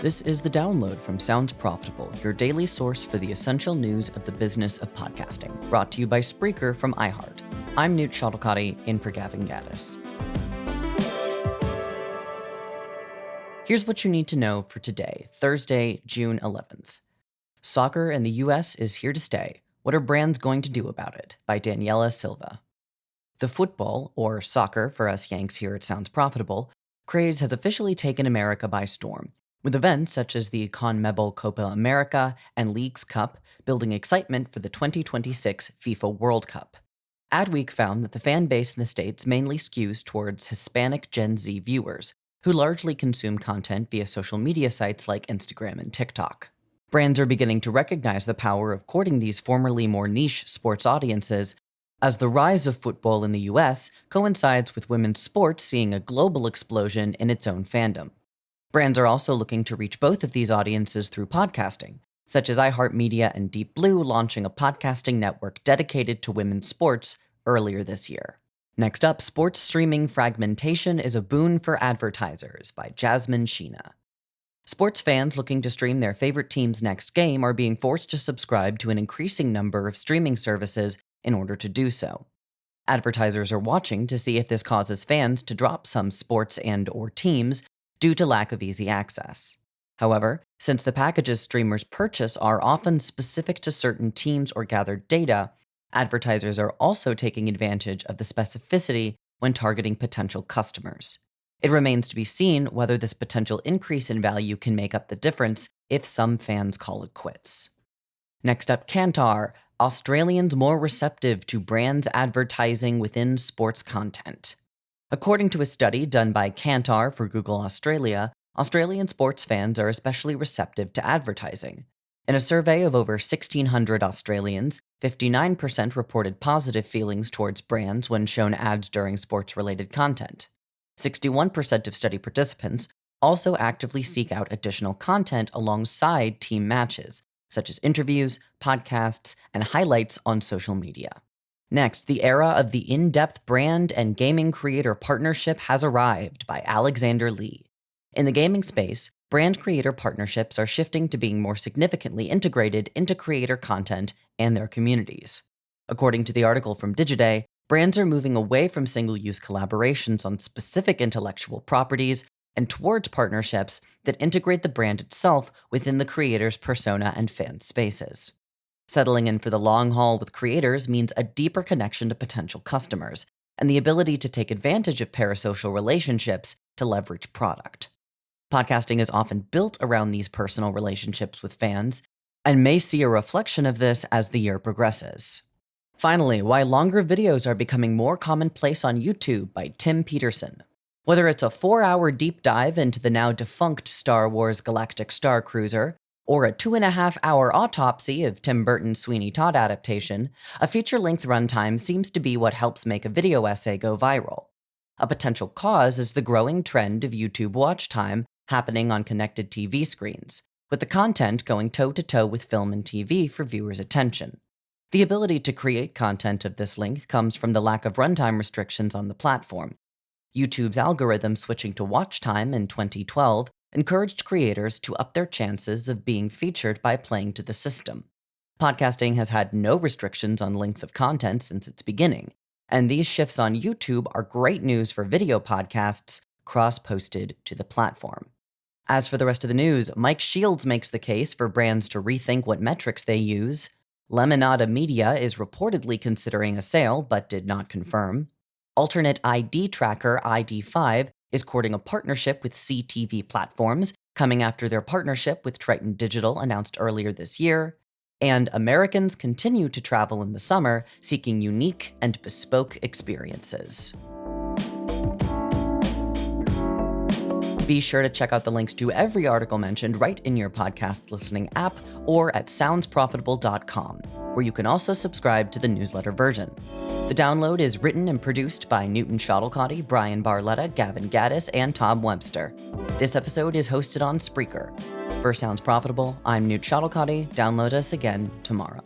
This is The Download from Sounds Profitable, your daily source for the essential news of the business of podcasting, brought to you by Spreaker from iHeart. I'm Newt Shuttlecotty, in for Gavin Gaddis. Here's what you need to know for today, Thursday, June 11th. Soccer in the U.S. is here to stay. What are brands going to do about it? By Daniela Silva. The football, or soccer for us Yanks here at Sounds Profitable, craze has officially taken America by storm, with events such as the CONMEBOL Copa America and Leagues Cup building excitement for the 2026 FIFA World Cup. Adweek found that the fan base in the States mainly skews towards Hispanic Gen Z viewers, who largely consume content via social media sites like Instagram and TikTok. Brands are beginning to recognize the power of courting these formerly more niche sports audiences, as the rise of football in the US coincides with women's sports seeing a global explosion in its own fandom. Brands are also looking to reach both of these audiences through podcasting, such as iHeartMedia and Deep Blue launching a podcasting network dedicated to women's sports earlier this year. Next up, sports streaming fragmentation is a boon for advertisers by Jasmine Sheena. Sports fans looking to stream their favorite team's next game are being forced to subscribe to an increasing number of streaming services in order to do so. Advertisers are watching to see if this causes fans to drop some sports and/or teams due to lack of easy access. However, since the packages streamers purchase are often specific to certain teams or gathered data, advertisers are also taking advantage of the specificity when targeting potential customers. It remains to be seen whether this potential increase in value can make up the difference if some fans call it quits. Next up, Kantar, Australians more receptive to brands advertising within sports content. According to a study done by Kantar for Google Australia, Australian sports fans are especially receptive to advertising. In a survey of over 1,600 Australians, 59% reported positive feelings towards brands when shown ads during sports-related content. 61% of study participants also actively seek out additional content alongside team matches, such as interviews, podcasts, and highlights on social media. Next, the era of the in-depth brand and gaming creator partnership has arrived by Alexander Lee. In the gaming space, brand creator partnerships are shifting to being more significantly integrated into creator content and their communities. According to the article from Digiday, brands are moving away from single-use collaborations on specific intellectual properties and towards partnerships that integrate the brand itself within the creator's persona and fan spaces. Settling in for the long haul with creators means a deeper connection to potential customers, and the ability to take advantage of parasocial relationships to leverage product. Podcasting is often built around these personal relationships with fans, and may see a reflection of this as the year progresses. Finally, why longer videos are becoming more commonplace on YouTube by Tim Peterson. Whether it's a 4-hour deep dive into the now defunct Star Wars Galactic Star Cruiser, or a 2.5-hour autopsy of Tim Burton's Sweeney Todd adaptation, a feature-length runtime seems to be what helps make a video essay go viral. A potential cause is the growing trend of YouTube watch time happening on connected TV screens, with the content going toe-to-toe with film and TV for viewers' attention. The ability to create content of this length comes from the lack of runtime restrictions on the platform. YouTube's algorithm switching to watch time in 2012 encouraged creators to up their chances of being featured by playing to the system. Podcasting has had no restrictions on length of content since its beginning, and these shifts on YouTube are great news for video podcasts cross-posted to the platform. As for the rest of the news, Mike Shields makes the case for brands to rethink what metrics they use. Lemonada Media is reportedly considering a sale, but did not confirm. Alternate ID tracker ID5 is courting a partnership with CTV platforms, coming after their partnership with Triton Digital announced earlier this year. And Americans continue to travel in the summer, seeking unique and bespoke experiences. Be sure to check out the links to every article mentioned right in your podcast listening app or at soundsprofitable.com, where you can also subscribe to the newsletter version. The Download is written and produced by Newton Shuttlecotty, Brian Barletta, Gavin Gaddis, and Tom Webster. This episode is hosted on Spreaker. For Sounds Profitable, I'm Newt Shuttlecotty. Download us again tomorrow.